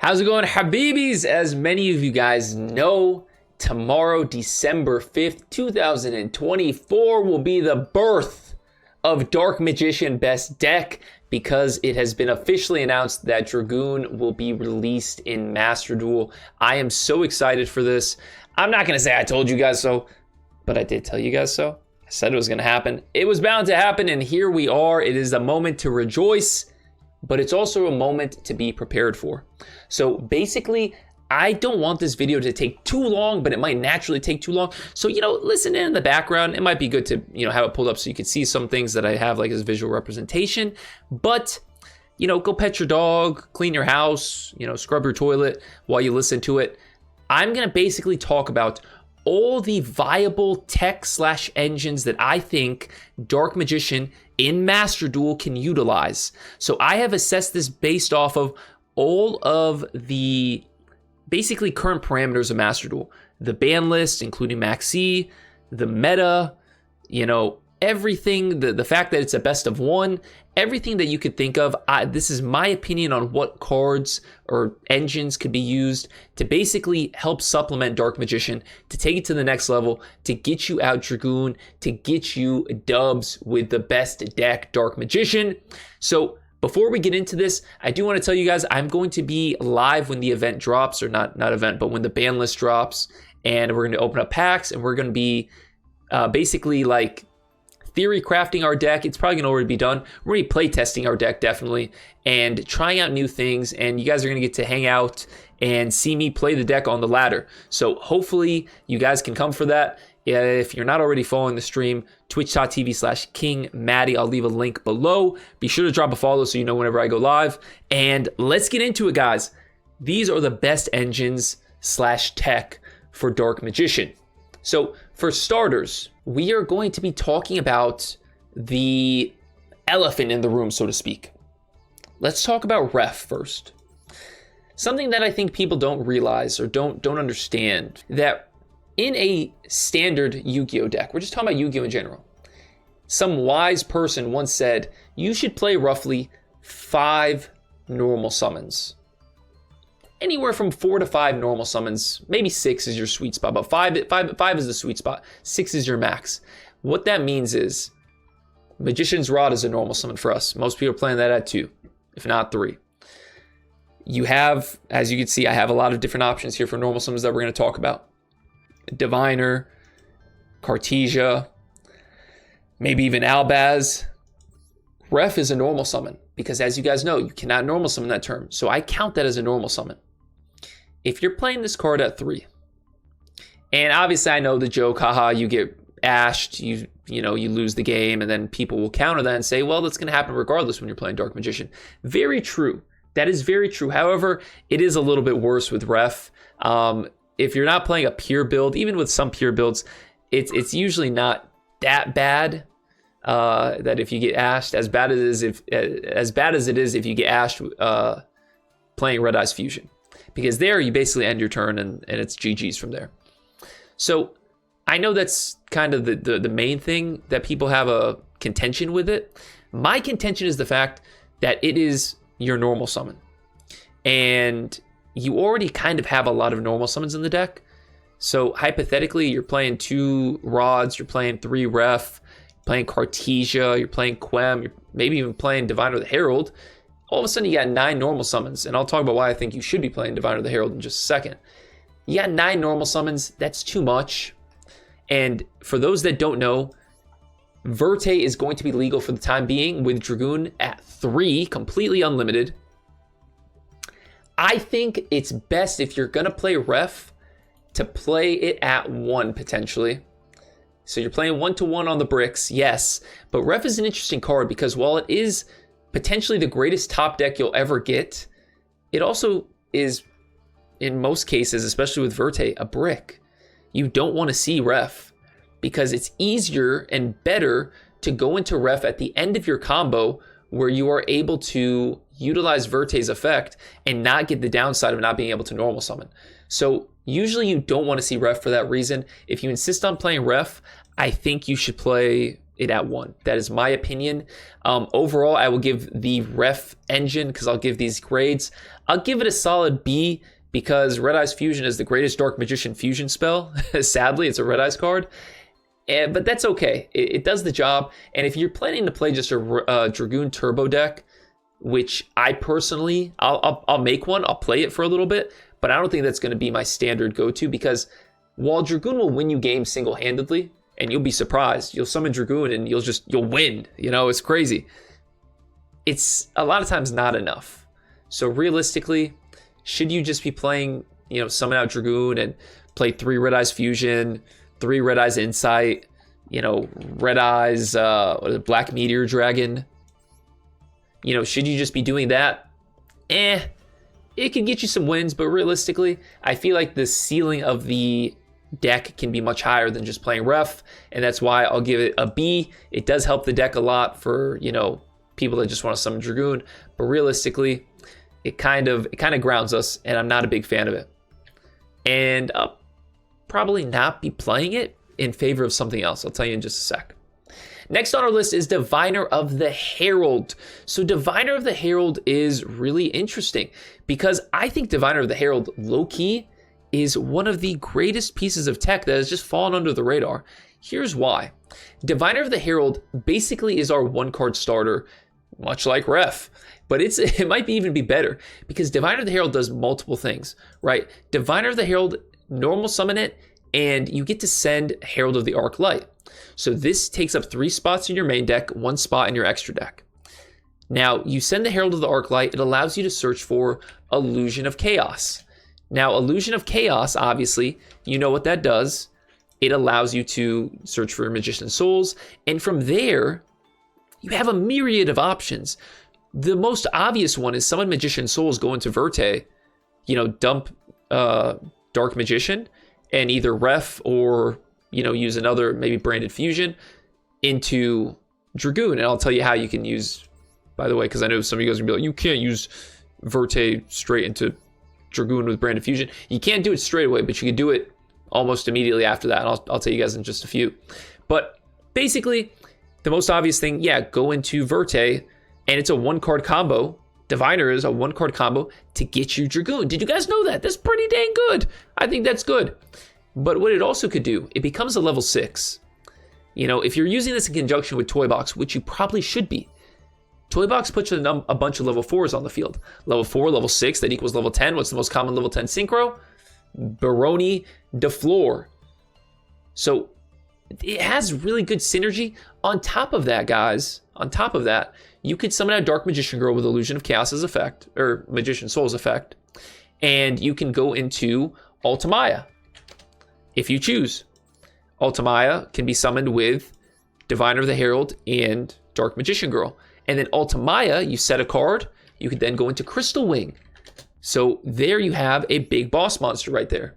How's it going, Habibis? As many of you guys know, tomorrow, December 5th, 2024 will be the birth of Dark Magician Best Deck because it has been officially announced that Dragoon will be released in Master Duel. I am so excited for this. I'm not going to say I told you guys so, but I did tell you guys so. I said it was going to happen. It was bound to happen, and here we are. It is a moment to rejoice, but it's also a moment to be prepared for. So basically, I don't want this video to take too long, but it might naturally take too long. So, listen in the background. It might be good to, have it pulled up so you can see some things that I have like as visual representation. But, go pet your dog, clean your house, scrub your toilet while you listen to it. I'm going to basically talk about all the viable tech/engines that I think Dark Magician in Master Duel can utilize. So I have assessed this based off of all of the basically current parameters of Master Duel. The ban list, including Maxi, the meta, everything, the fact that it's a best of one, everything that you could think of. This is my opinion on what cards or engines could be used to basically help supplement Dark Magician, to take it to the next level, to get you out Dragoon, to get you dubs with the best deck, Dark Magician. So before we get into this, I do want to tell you guys, I'm going to be live when the event drops, or not event, but when the ban list drops, and we're going to open up packs, and we're going to be basically like theory crafting our deck. It's probably going to already be done. We're going to be play testing our deck, definitely, and trying out new things, and you guys are going to get to hang out and see me play the deck on the ladder. So hopefully you guys can come for that. If you're not already following the stream, twitch.tv/King Maddie. I'll leave a link below. Be sure to drop a follow so you know whenever I go live. And let's get into it, guys. These are the best engines/tech for Dark Magician. So for starters, we are going to be talking about the elephant in the room, so to speak. Let's talk about ref first. Something that I think people don't realize or don't understand, that in a standard Yu-Gi-Oh deck, we're just talking about Yu-Gi-Oh in general, some wise person once said you should play roughly 5 normal summons. Anywhere from 4 to 5 normal summons, maybe 6 is your sweet spot, but 5 is the sweet spot. 6 is your max. What that means is Magician's Rod is a normal summon for us. Most people are playing that at 2, if not 3. You have, as you can see, I have a lot of different options here for normal summons that we're going to talk about. Diviner, Cartesia, maybe even Albaz. Ref is a normal summon because, as you guys know, you cannot normal summon that term. So I count that as a normal summon. If you're playing this card at 3, and obviously I know the joke, haha, you get ashed, you lose the game, and then people will counter that and say, well, that's going to happen regardless when you're playing Dark Magician. Very true. That is very true. However, it is a little bit worse with ref. If you're not playing a pure build, even with some pure builds, it's usually not that bad. That if you get ashed, as bad as it is if you get ashed playing Red Eyes Fusion, because there you basically end your turn and it's GG's from there. So I know that's kind of the main thing that people have a contention with it. My contention is the fact that it is your normal summon, and you already kind of have a lot of normal summons in the deck. So hypothetically, you're playing 2 rods, you're playing 3 ref, playing Cartesia, you're playing Quem, you're maybe even playing Diviner the Herald. All of a sudden, you got 9 normal summons, and I'll talk about why I think you should be playing Diviner the Herald in just a second. You got 9 normal summons. That's too much. And for those that don't know, Verte is going to be legal for the time being with Dragoon at 3, completely unlimited. I think it's best, if you're going to play ref, to play it at 1 potentially. So you're playing 1-to-1 on the bricks, yes, but ref is an interesting card because while it is potentially the greatest top deck you'll ever get, it also is, in most cases, especially with Verte, a brick. You don't want to see ref because it's easier and better to go into ref at the end of your combo where you are able to utilize Verte's effect and not get the downside of not being able to normal summon. So usually you don't want to see ref for that reason. If you insist on playing ref, I think you should play it at 1. That is my opinion. Overall, I will give the ref engine, because I'll give these grades, I'll give it a solid B, because Red Eyes Fusion is the greatest Dark Magician fusion spell. Sadly, it's a Red Eyes card. But that's okay. It does the job. And if you're planning to play just a Dragoon Turbo deck, which I personally, I'll make one, I'll play it for a little bit, but I don't think that's going to be my standard go-to, because while Dragoon will win you games single-handedly, and you'll be surprised, you'll summon Dragoon and you'll win. You know, it's crazy. It's a lot of times not enough. So realistically, should you just be playing, you know, summon out Dragoon and play 3 Red Eyes Fusion, 3 Red Eyes Insight, you know, Red Eyes, Black Meteor Dragon? You know, should you just be doing that? It could get you some wins, but realistically, I feel like the ceiling of the deck can be much higher than just playing ref, and that's why I'll give it a B. It does help the deck a lot for, you know, people that just want to summon Dragoon, but realistically, it kind of grounds us, and I'm not a big fan of it. And I'll probably not be playing it in favor of something else. I'll tell you in just a sec. Next on our list is Diviner of the Herald. So Diviner of the Herald is really interesting, because I think Diviner of the Herald, low-key, is one of the greatest pieces of tech that has just fallen under the radar. Here's why. Diviner of the Herald basically is our 1-card starter, much like ref, but it might even be better, because Diviner of the Herald does multiple things, right? Diviner of the Herald, normal summon it, and you get to send Herald of the Arclight. So this takes up 3 spots in your main deck, 1 spot in your extra deck. Now, you send the Herald of the Arclight, it allows you to search for Illusion of Chaos. Now, Illusion of Chaos, obviously, you know what that does. It allows you to search for Magician's Souls, and from there, you have a myriad of options. The most obvious one is summon Magician's Souls, go into Verte, you know, dump Dark Magician, and either ref or, you know, use another maybe branded fusion into Dragoon. And I'll tell you how you can use, by the way, because I know some of you guys are going to be like, you can't use Verte straight into Dragoon with branded fusion. You can't do it straight away, but you can do it almost immediately after that. And I'll tell you guys in just a few. But basically, the most obvious thing, yeah, go into Verte, and it's a 1-card combo. Diviner is a 1-card combo to get you Dragoon. Did you guys know that? That's pretty dang good. I think that's good. But what it also could do, it becomes a level 6. You know, if you're using this in conjunction with Toy Box, which you probably should be, Toy Box puts a bunch of level 4s on the field. Level 4, level 6, that equals level 10. What's the most common level 10 synchro? Baroni de Flor. So it has really good synergy. On top of that, guys, you could summon out Dark Magician Girl with Illusion of Chaos' effect, or Magician Soul's effect, and you can go into Ultimaya if you choose. Ultimaya can be summoned with Diviner of the Herald and Dark Magician Girl. And then Ultimaya, you set a card, you could then go into Crystal Wing. So there you have a big boss monster right there.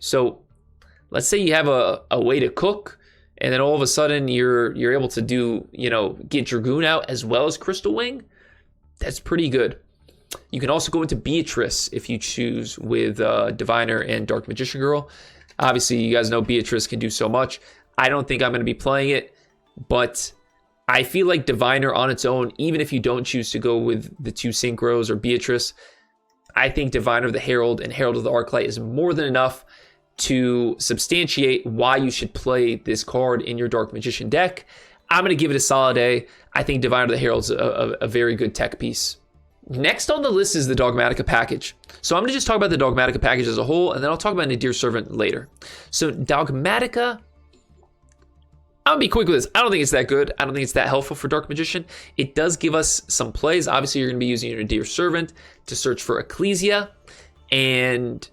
So let's say you have a way to cook, and then all of a sudden you're able to do, you know, get Dragoon out as well as Crystal Wing. That's pretty good. You can also go into Beatrice if you choose with Diviner and Dark Magician Girl. Obviously, you guys know Beatrice can do so much. I don't think I'm going to be playing it, but I feel like Diviner on its own, even if you don't choose to go with the 2 synchros or Beatrice, I think Diviner of the Herald and Herald of the Arclight is more than enough to substantiate why you should play this card in your Dark Magician deck. I'm going to give it a solid A. I think Diviner of the Herald's a very good tech piece. Next on the list is the Dogmatika package. So I'm going to just talk about the Dogmatika package as a whole, and then I'll talk about Nadir Servant later. So Dogmatika, I'm going to be quick with this. I don't think it's that good. I don't think it's that helpful for Dark Magician. It does give us some plays. Obviously, you're going to be using your Nadir Servant to search for Ecclesia, and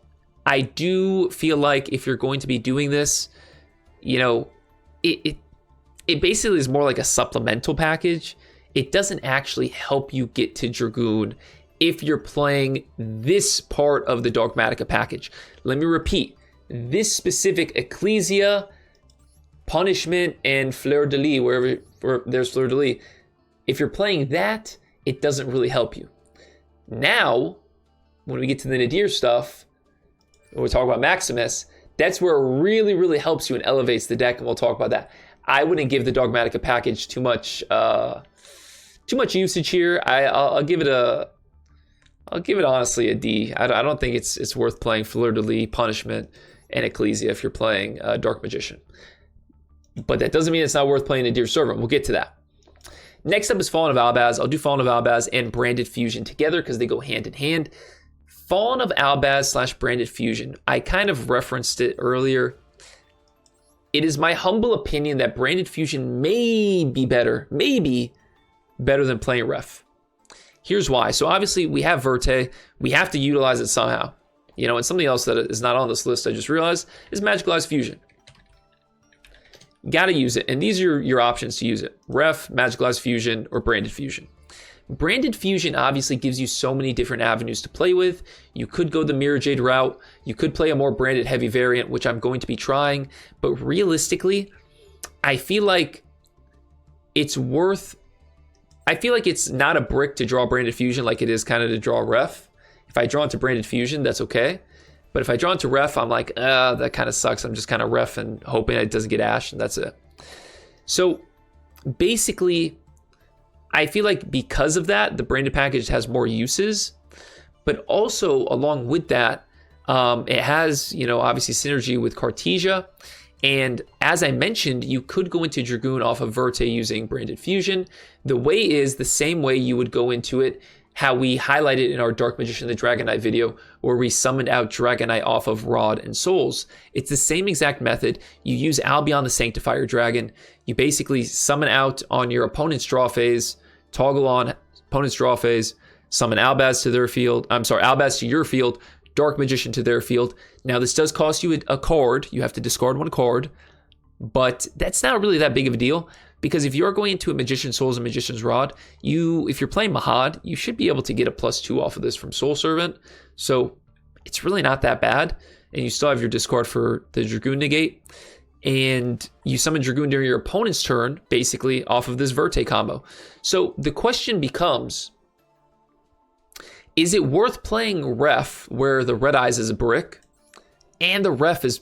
I do feel like if you're going to be doing this, you know, it basically is more like a supplemental package. It doesn't actually help you get to Dragoon if you're playing this part of the Dogmatika package. Let me repeat. This specific Ecclesia, Punishment, and Fleur de Lis, where there's Fleur de Lis, if you're playing that, it doesn't really help you. Now, when we get to the Nadir stuff, when we talk about Maximus, that's where it really, really helps you and elevates the deck, and we'll talk about that. I wouldn't give the Dogmatika package too much usage here. I'll give it honestly a D. I don't think it's worth playing Fleur de Lis, Punishment, and Ecclesia if you're playing Dark Magician. But that doesn't mean it's not worth playing Nadir Servant. We'll get to that. Next up is Fallen of Albaz. I'll do Fallen of Albaz and Branded Fusion together because they go hand in hand. Fallen of Albaz / Branded Fusion. I kind of referenced it earlier. It is my humble opinion that Branded Fusion may be better than playing Ref. Here's why. So obviously we have Verte. We have to utilize it somehow. And something else that is not on this list I just realized is Magicalized Fusion. Got to use it. And these are your options to use it. Ref, Magicalized Fusion, or Branded Fusion. Branded Fusion obviously gives you so many different avenues to play with. You could go the Mirror Jade route. You could play a more branded heavy variant, which I'm going to be trying. But realistically, I feel like it's not a brick to draw Branded Fusion like it is kind of to draw Ref. If I draw into Branded Fusion, that's okay. But if I draw into Ref, I'm like, that kind of sucks. I'm just kind of Ref and hoping it doesn't get Ash, and that's it. So basically, I feel like because of that, the branded package has more uses, but also along with that, it has, obviously synergy with Cartesia. And as I mentioned, you could go into Dragoon off of Verte using Branded Fusion. The way is the same way you would go into it, how we highlighted in our Dark Magician the Dragon Knight video, where we summoned out Dragon Knight off of Rod and Souls. It's the same exact method. You use Albion the Sanctifier Dragon. You basically summon out on your opponent's draw phase, toggle on opponent's draw phase, summon Albaz to their field. Albaz to your field, Dark Magician to their field. Now this does cost you a card. You have to discard one card, but that's not really that big of a deal. Because if you're going into a Magician's Souls and Magician's Rod, if you're playing Mahad, you should be able to get a +2 off of this from Soul Servant. So it's really not that bad. And you still have your discard for the Dragoon negate. And you summon Dragoon during your opponent's turn, basically, off of this Verte combo. So the question becomes, is it worth playing Ref, where the Red Eyes is a brick, and the Ref is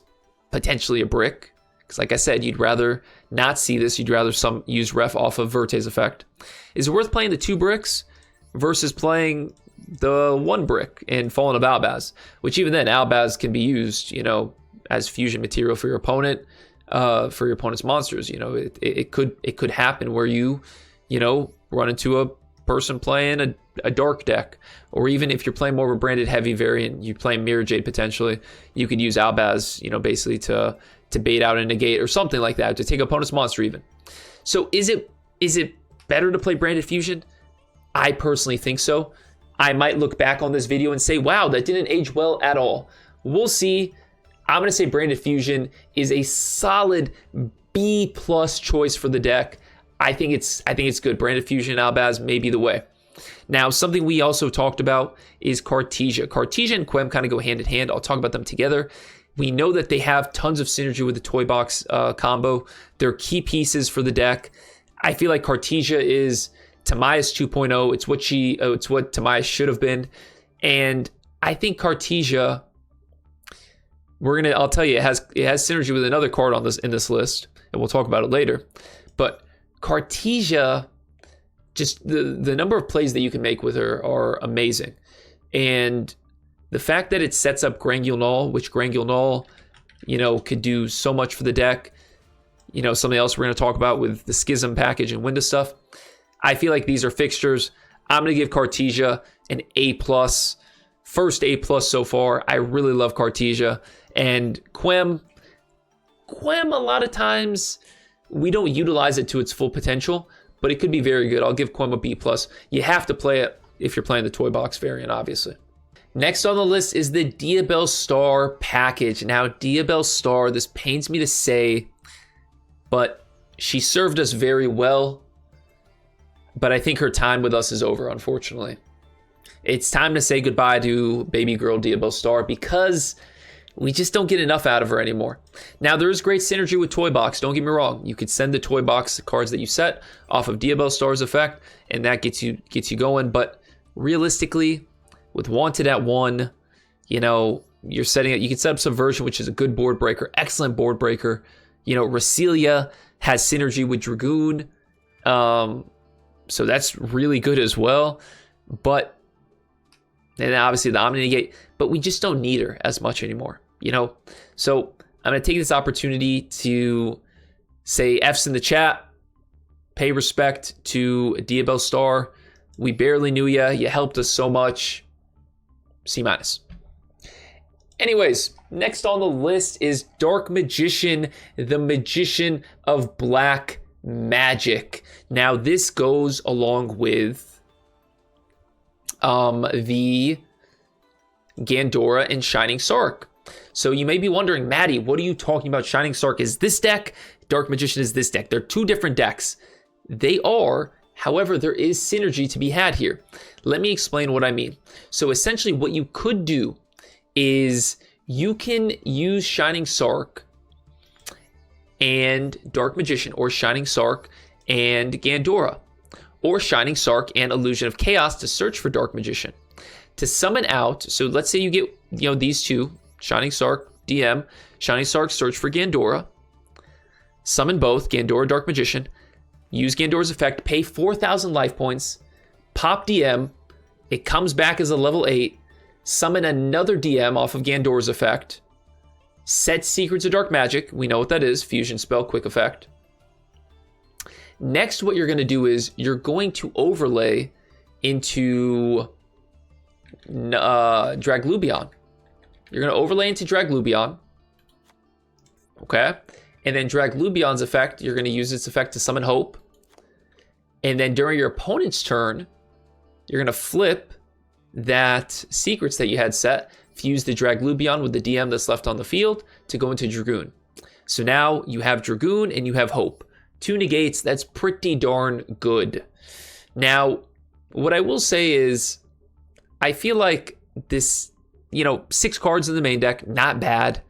potentially a brick? Because like I said, you'd rather not see this. You'd rather use Ref off of Verte's effect. Is it worth playing the 2 bricks versus playing the 1 brick in Fallen of Albaz? Which even then, Albaz can be used, as fusion material for your opponent, for your opponent's monsters. It could happen where you run into a person playing a dark deck, or even if you're playing more of a branded heavy variant, you play Mirror Jade potentially. You could use Albaz, basically to bait out a negate or something like that, to take opponent's monster even. So is it better to play Branded Fusion? I personally think so. I might look back on this video and say, wow, that didn't age well at all. We'll see. I'm going to say Branded Fusion is a solid B+ choice for the deck. I think it's good. Branded Fusion and Albaz may be the way. Now, something we also talked about is Cartesia. Cartesia and Quem kind of go hand in hand. I'll talk about them together. We know that they have tons of synergy with the Toy Box combo. They're key pieces for the deck. I feel like Cartesia is Tamias 2.0. It's what Tamias should have been. And I think Cartesia, I'll tell you, it has synergy with another card in this list, and we'll talk about it later. But Cartesia, just the number of plays that you can make with her are amazing. And the fact that it sets up Grangule Null, which Grangule Null, could do so much for the deck. Something else we're going to talk about with the Schism package and Winda stuff. I feel like these are fixtures. I'm going to give Cartesia an A+. First A+ so far. I really love Cartesia. And Quem, a lot of times we don't utilize it to its full potential, but it could be very good. I'll give Quem a B+. You have to play it if you're playing the Toy Box variant, obviously. Next on the list is the Diabellstar package. Now, Diabellstar, this pains me to say, but she served us very well. But I think her time with us is over, unfortunately. It's time to say goodbye to baby girl Diabellstar because we just don't get enough out of her anymore. Now, there is great synergy with Toy Box. Don't get me wrong. You could send the Toy Box cards that you set off of Diabellstar's effect, and that gets you going. But realistically, with Wanted at 1, you can set up Subversion, which is a good board breaker, excellent board breaker. Rasilia has synergy with Dragoon. So that's really good as well. But, and obviously the Omni Negate, but we just don't need her as much anymore, So I'm going to take this opportunity to say F's in the chat, pay respect to Diabellstar. We barely knew ya. You helped us so much. C-. Anyways, next on the list is Dark Magician, the Magician of Black Magic. Now, this goes along with the Gandora and Shining Sarc. So you may be wondering, Maddie, what are you talking about? Shining Sarc is this deck, Dark Magician is this deck. They're two different decks. They are, however, there is synergy to be had here. Let me explain what I mean. So essentially what you could do is you can use Shining Sarc and Dark Magician, or Shining Sarc and Gandora, or Shining Sarc and Illusion of Chaos to search for Dark Magician. To summon out, so let's say you get these two, Shining Sarc, DM, Shining Sarc, search for Gandora, summon both, Gandora, Dark Magician, use Gandora's effect, pay 4,000 life points, pop DM, it comes back as a level 8, summon another DM off of Gandora's effect, set Secrets of Dark Magic, we know what that is, fusion spell, quick effect. Next, what you're going to do is you're going to overlay into Draglubion. You're going to overlay into Draglubion, okay? And then Draglubion's effect, you're going to use its effect to summon Hope. And then during your opponent's turn, you're going to flip that Secrets that you had set, fuse the Draglubion with the DM that's left on the field to go into Dragoon. So now you have Dragoon and you have Hope. 2 negates, that's pretty darn good. Now, what I will say is, I feel like this, 6 cards in the main deck, not bad.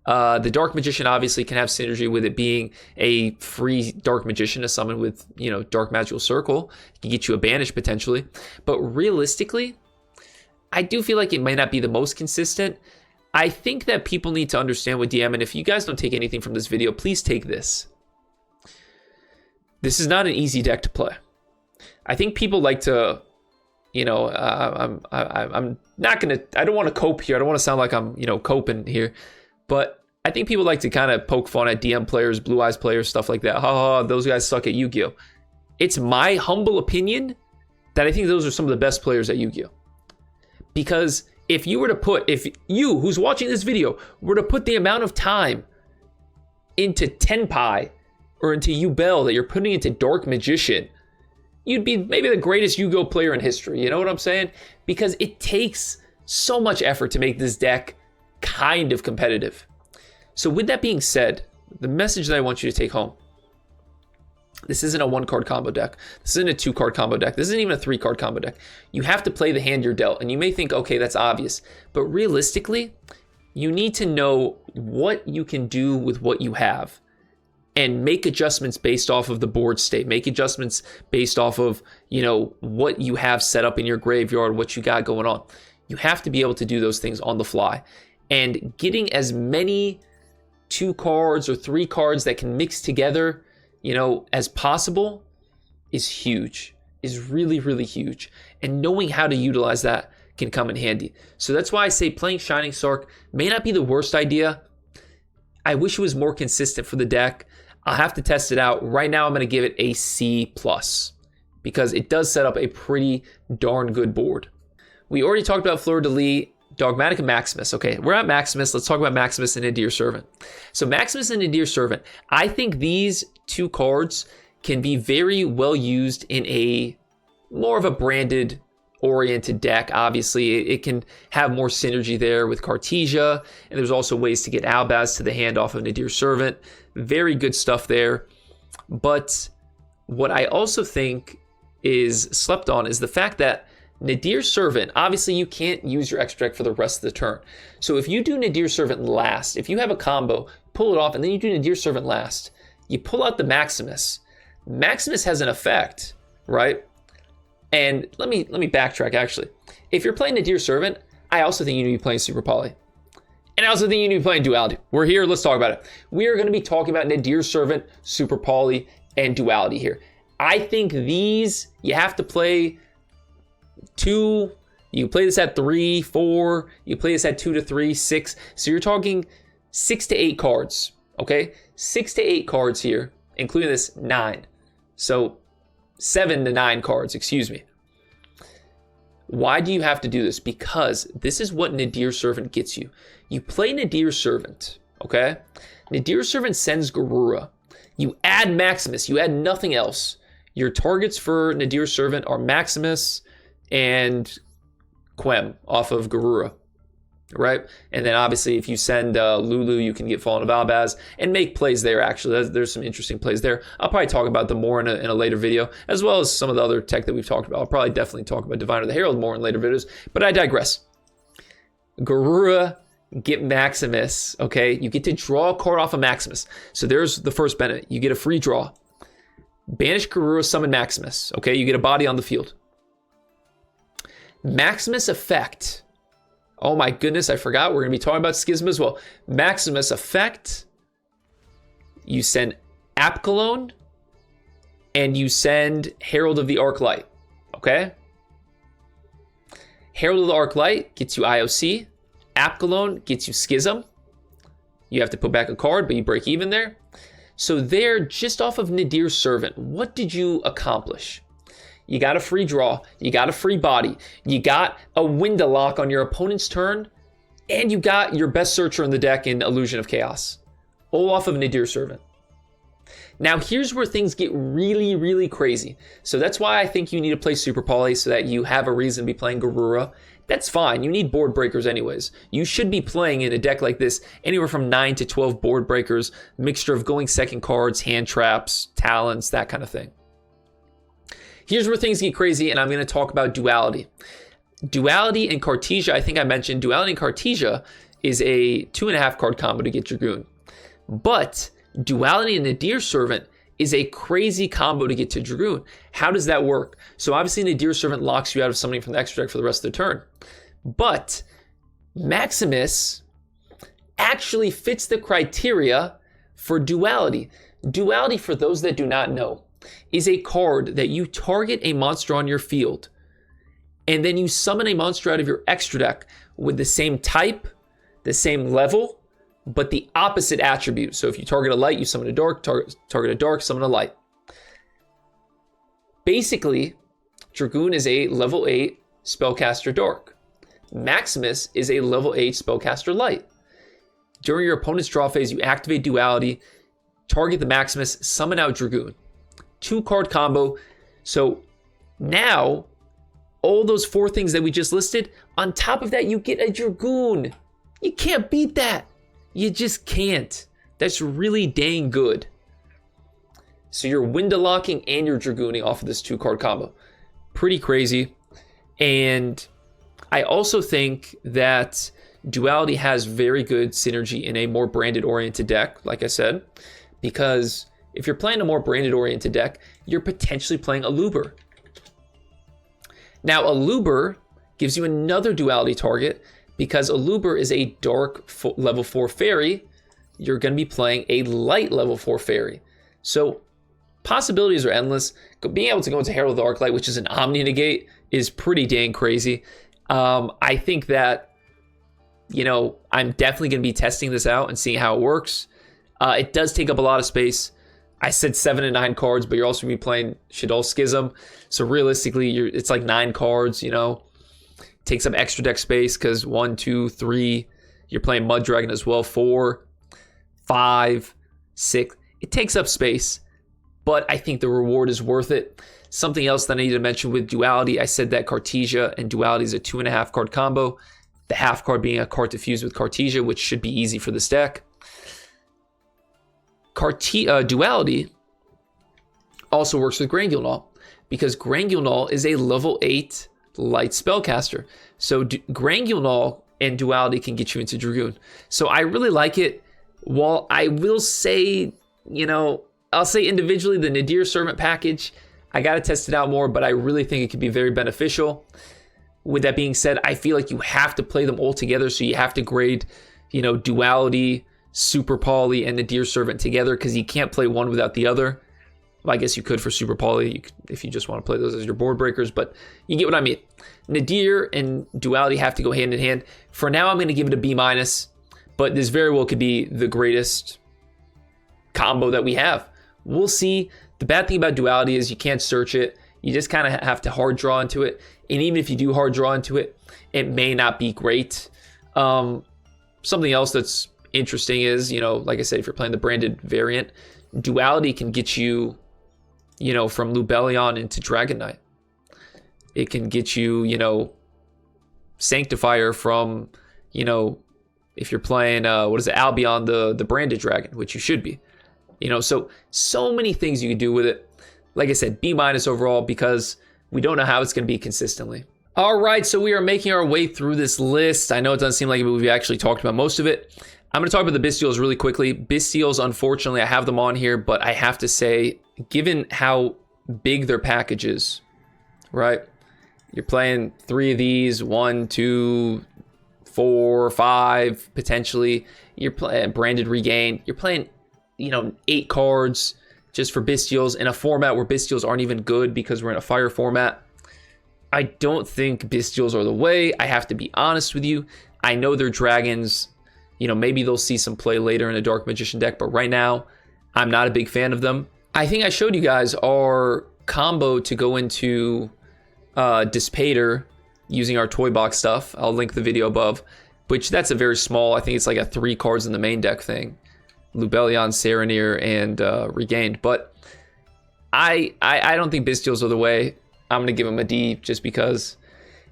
The Dark Magician obviously can have synergy with it being a free Dark Magician to summon with, Dark Magical Circle. It can get you a banish potentially. But realistically, I do feel like it might not be the most consistent. I think that people need to understand with DM, and if you guys don't take anything from this video, please take this. This is not an easy deck to play. I think people like to, I'm not going to, I don't want to cope here. I don't want to sound like I'm, coping here. But I think people like to kind of poke fun at DM players, Blue Eyes players, stuff like that. Those guys suck at Yu-Gi-Oh! It's my humble opinion that I think those are some of the best players at Yu-Gi-Oh! Because if you, who's watching this video, were to put the amount of time into Tenpai or into Yubel that you're putting into Dark Magician, you'd be maybe the greatest Yu-Gi-Oh! Player in history. You know what I'm saying? Because it takes so much effort to make this deck kind of competitive. So with that being said, the message that I want you to take home, this isn't a 1-card combo deck. This isn't a 2-card combo deck. This isn't even a 3-card combo deck. You have to play the hand you're dealt. And you may think, okay, that's obvious. But realistically, you need to know what you can do with what you have and make adjustments based off of the board state. Make adjustments based off of, what you have set up in your graveyard, what you got going on. You have to be able to do those things on the fly. And getting as many 2 cards or 3 cards that can mix together, as possible is huge, is really, really huge. And knowing how to utilize that can come in handy. So that's why I say playing Shining Sarc may not be the worst idea. I wish it was more consistent for the deck. I'll have to test it out. Right now, I'm going to give it a C+, because it does set up a pretty darn good board. We already talked about Fleur de Lis, Dogmatika, Maximus. Okay, we're at Maximus. Let's talk about Maximus and Nadir Servant. So Maximus and Nadir Servant, I think these 2 cards can be very well used in a more of a branded oriented deck. Obviously, it can have more synergy there with Cartesia, and there's also ways to get Albaz to the hand off of Nadir Servant. Very good stuff there. But what I also think is slept on is the fact that Nadir Servant, obviously you can't use your extra deck for the rest of the turn. So if you do Nadir Servant last, if you have a combo, pull it off, and then you do Nadir Servant last, you pull out the Maximus. Maximus has an effect, right? And let me backtrack, actually. If you're playing Nadir Servant, I also think you need to be playing Super Poly. And I also think you need to be playing Duality. We're here, let's talk about it. We are going to be talking about Nadir Servant, Super Poly, and Duality here. I think these, you have to play 2, you play this at 3, 4, you play this at 2 to 3, 6. So you're talking 6 to 8 cards, okay? 6 to 8 cards here, including this 9. So 7 to 9 cards, excuse me. Why do you have to do this? Because this is what Nadir Servant gets you. You play Nadir Servant, okay? Nadir Servant sends Garura. You add Maximus. You add nothing else. Your targets for Nadir Servant are Maximus and Quem off of Garura, right? And then obviously if you send Lulu, you can get Fallen of Albaz and make plays there, actually. There's some interesting plays there. I'll probably talk about them more in a later video, as well as some of the other tech that we've talked about. I'll probably definitely talk about Diviner the Herald more in later videos, but I digress. Garura, get Maximus, okay? You get to draw a card off of Maximus. So there's the first benefit. You get a free draw. Banish Garura, summon Maximus, okay? You get a body on the field. Maximus effect. Oh my goodness, I forgot. We're going to be talking about Schism as well. Maximus effect. You send Apkalone and you send Herald of the Arc Light, okay? Herald of the Arc Light gets you IOC. Apkalone gets you Schism. You have to put back a card, but you break even there. So there, just off of Nadir Servant, what did you accomplish? You got a free draw, you got a free body, you got a Winda lock on your opponent's turn, and you got your best searcher in the deck in Illusion of Chaos. All off of Nadir Servant. Now here's where things get really, really crazy. So that's why I think you need to play Super Poly so that you have a reason to be playing Garura. That's fine, you need board breakers anyways. You should be playing in a deck like this anywhere from 9 to 12 board breakers, mixture of going second cards, hand traps, talents, that kind of thing. Here's where things get crazy, and I'm going to talk about Duality. Duality and Cartesia, I think I mentioned, Duality and Cartesia is a 2.5 card combo to get Dragoon. But Duality and Nadir Servant is a crazy combo to get to Dragoon. How does that work? So obviously Nadir Servant locks you out of summoning from the extra deck for the rest of the turn. But Maximus actually fits the criteria for Duality. Duality, for those that do not know, is a card that you target a monster on your field, and then you summon a monster out of your extra deck with the same type, the same level, but the opposite attribute. So if you target a light, you summon a dark, target a dark, summon a light. Basically, Dragoon is a level 8 spellcaster dark. Maximus is a level 8 spellcaster light. During your opponent's draw phase, you activate Duality, target the Maximus, summon out Dragoon. 2-card combo. So now, all those 4 things that we just listed, on top of that, you get a Dragoon. You can't beat that. You just can't. That's really dang good. So you're Winda locking and you're Dragooning off of this 2-card combo. Pretty crazy. And I also think that Duality has very good synergy in a more branded oriented deck, like I said, because if you're playing a more branded oriented deck, you're potentially playing a Luber. Now, a Luber gives you another Duality target because a Luber is a dark level 4 fairy. You're going to be playing a light level 4 fairy. So possibilities are endless. Being able to go into Herald of the Arclight, which is an Omni Negate, is pretty dang crazy. I think that, I'm definitely going to be testing this out and seeing how it works. It does take up a lot of space. I said 7 and 9 cards, but you're also going to be playing Shaddoll Schism. So realistically, it's like 9 cards, Takes up extra deck space because 1, 2, 3. You're playing Mud Dragon as well. 4, 5, 6. It takes up space, but I think the reward is worth it. Something else that I need to mention with Duality, I said that Cartesia and Duality is a 2.5 card combo. The half card being a card to fuse with Cartesia, which should be easy for this deck. Duality also works with Grangular because Grangular is a level 8 light spellcaster. So Grangular and Duality can get you into Dragoon. So I really like it. While I will say, I'll say individually the Nadir Servant package, I got to test it out more, but I really think it could be very beneficial. With that being said, I feel like you have to play them all together. So you have to grade, Duality, Super Poly, and Nadir Servant together, because you can't play one without the other. Well, I guess you could for Super Poly if you just want to play those as your board breakers, but you get what I mean. Nadir and Duality have to go hand in hand. For now, I'm going to give it a B-, but this very well could be the greatest combo that we have. We'll see. The bad thing about Duality is you can't search it. You just kind of have to hard draw into it. And even if you do hard draw into it, it may not be great. Something else that's interesting is, like I said, if you're playing the branded variant, Duality can get you, from Lubellion into Dragon Knight. It can get you, Sanctifier from, if you're playing, Albion, the branded dragon, which you should be. So many things you can do with it. Like I said, B- overall, because we don't know how it's going to be consistently. All right, so we are making our way through this list. I know it doesn't seem like it, but we've actually talked about most of it. I'm going to talk about the Bystials really quickly. Bystials, unfortunately, I have them on here, but I have to say, given how big their package is, right? You're playing 3 of these, 1, 2, 4, 5, potentially. You're playing branded regain. You're playing, 8 cards just for Bystials in a format where Bystials aren't even good because we're in a fire format. I don't think Bystials are the way. I have to be honest with you. I know they're dragons. Maybe they'll see some play later in a Dark Magician deck, but right now, I'm not a big fan of them. I think I showed you guys our combo to go into Dispater using our toy box stuff. I'll link the video above, which that's a very small, I think it's like a 3 cards in the main deck thing. Lubellion, Serenir, and Regained. But I don't think Bystials are the way. I'm going to give them a D just because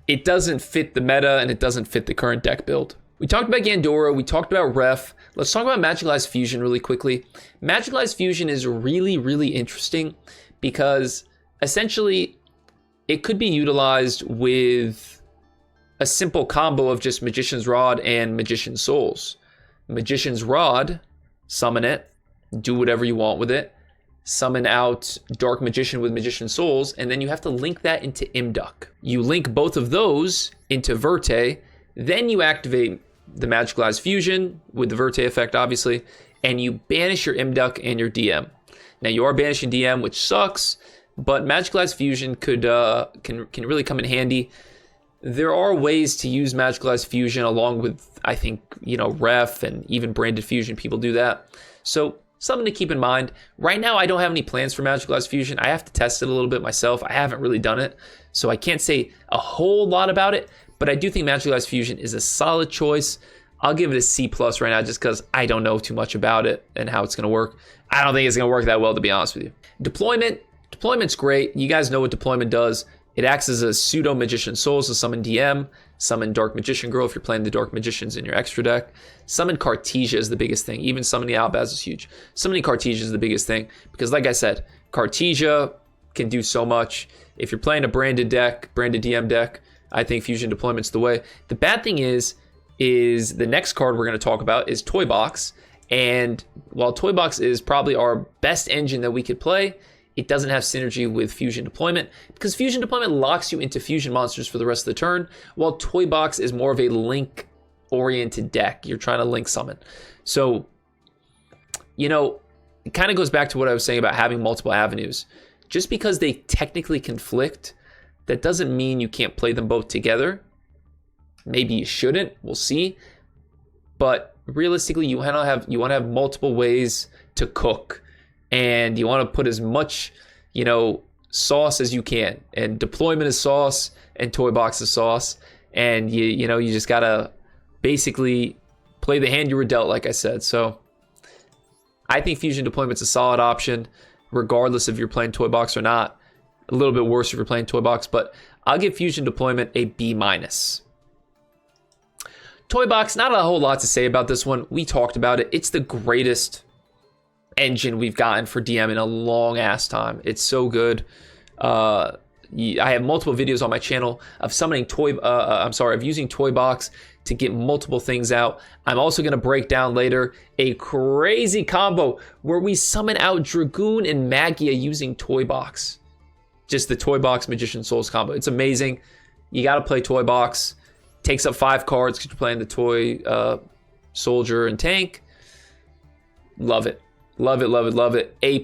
it doesn't fit the meta and it doesn't fit the current deck build. We talked about Gandora, we talked about Ref. Let's talk about Magicalized Fusion really quickly. Magicalized Fusion is really, really interesting because essentially it could be utilized with a simple combo of just Magician's Rod and Magician's Souls. Magician's Rod, summon it, do whatever you want with it, summon out Dark Magician with Magician's Souls, and then you have to link that into Imduck. You link both of those into Verte, then you activate the Magicalized Fusion with the Verte effect, obviously, and you banish your Imduck and your DM. Now, you are banishing DM, which sucks, but Magicalized Fusion can really come in handy. There are ways to use Magicalized Fusion along with, I think, Ref and even Branded Fusion. People do that. So something to keep in mind. Right now, I don't have any plans for Magicalized Fusion. I have to test it a little bit myself. I haven't really done it, so I can't say a whole lot about it, but I do think Magicalized Fusion is a solid choice. I'll give it a C+ right now just because I don't know too much about it and how it's going to work. I don't think it's going to work that well, to be honest with you. Deployment's great. You guys know what deployment does. It acts as a pseudo Magician Souls to summon DM, summon Dark Magician Girl if you're playing the Dark Magicians in your extra deck. Summon Cartesia is the biggest thing. Even summoning Albaz is huge. Summoning Cartesia is the biggest thing because, like I said, Cartesia can do so much. If you're playing a branded DM deck, I think Fusion Deployment's the way. The bad thing is the next card we're going to talk about is Toy Box. And while Toy Box is probably our best engine that we could play, it doesn't have synergy with Fusion Deployment because Fusion Deployment locks you into Fusion monsters for the rest of the turn, while Toy Box is more of a link-oriented deck. You're trying to link summon. So, it kind of goes back to what I was saying about having multiple avenues. Just because they technically conflict, that doesn't mean you can't play them both together. Maybe you shouldn't. We'll see. But realistically, you want to have multiple ways to cook. And you want to put as much, sauce as you can. And deployment is sauce, and Toy Box is sauce. And you just gotta basically play the hand you were dealt, like I said. So I think Fusion Deployment's a solid option, regardless if you're playing Toy Box or not. A little bit worse if you're playing Toy Box, but I'll give Fusion Deployment a B-. Toy Box, not a whole lot to say about this one. We talked about it. It's the greatest engine we've gotten for DM in a long ass time. It's so good. I have multiple videos on my channel of using Toy Box to get multiple things out. I'm also going to break down later a crazy combo where we summon out Dragoon and Magia using Toy Box. Just the Toy Box Magician Souls combo. It's amazing. You got to play Toy Box. Takes up 5 cards because you're playing the toy soldier, and tank. Love it. Love it, love it, love it. A++.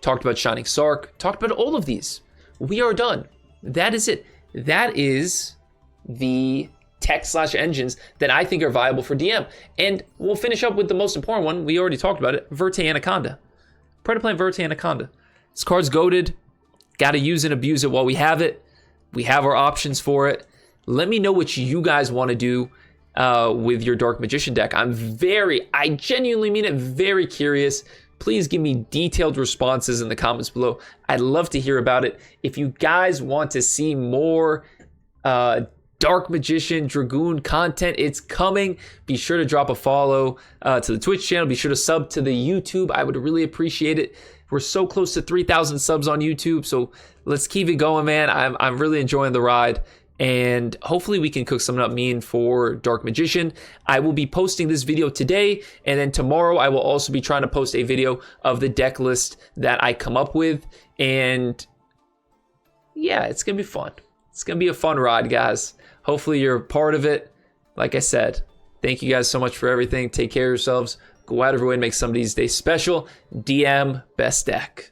Talked about Shining Sarc. Talked about all of these. We are done. That is it. That is the tech/engines that I think are viable for DM. And we'll finish up with the most important one. We already talked about it. Verte Anaconda. Predaplant Verte Anaconda. This card's goated. Got to use and abuse it while we have it. We have our options for it. Let me know what you guys want to do with your Dark Magician deck. I genuinely mean it, very curious. Please give me detailed responses in the comments below. I'd love to hear about it. If you guys want to see more Dark Magician Dragoon content, it's coming. Be sure to drop a follow to the Twitch channel. Be sure to sub to the YouTube. I would really appreciate it. We're so close to 3,000 subs on YouTube, so let's keep it going, man. I'm really enjoying the ride, and hopefully we can cook something up mean for Dark Magician. I will be posting this video today, and then tomorrow I will also be trying to post a video of the deck list that I come up with, and yeah, it's gonna be fun. It's gonna be a fun ride, guys. Hopefully you're a part of it. Like I said, thank you guys so much for everything. Take care of yourselves. Go out of your way and make somebody's day special. DM best deck.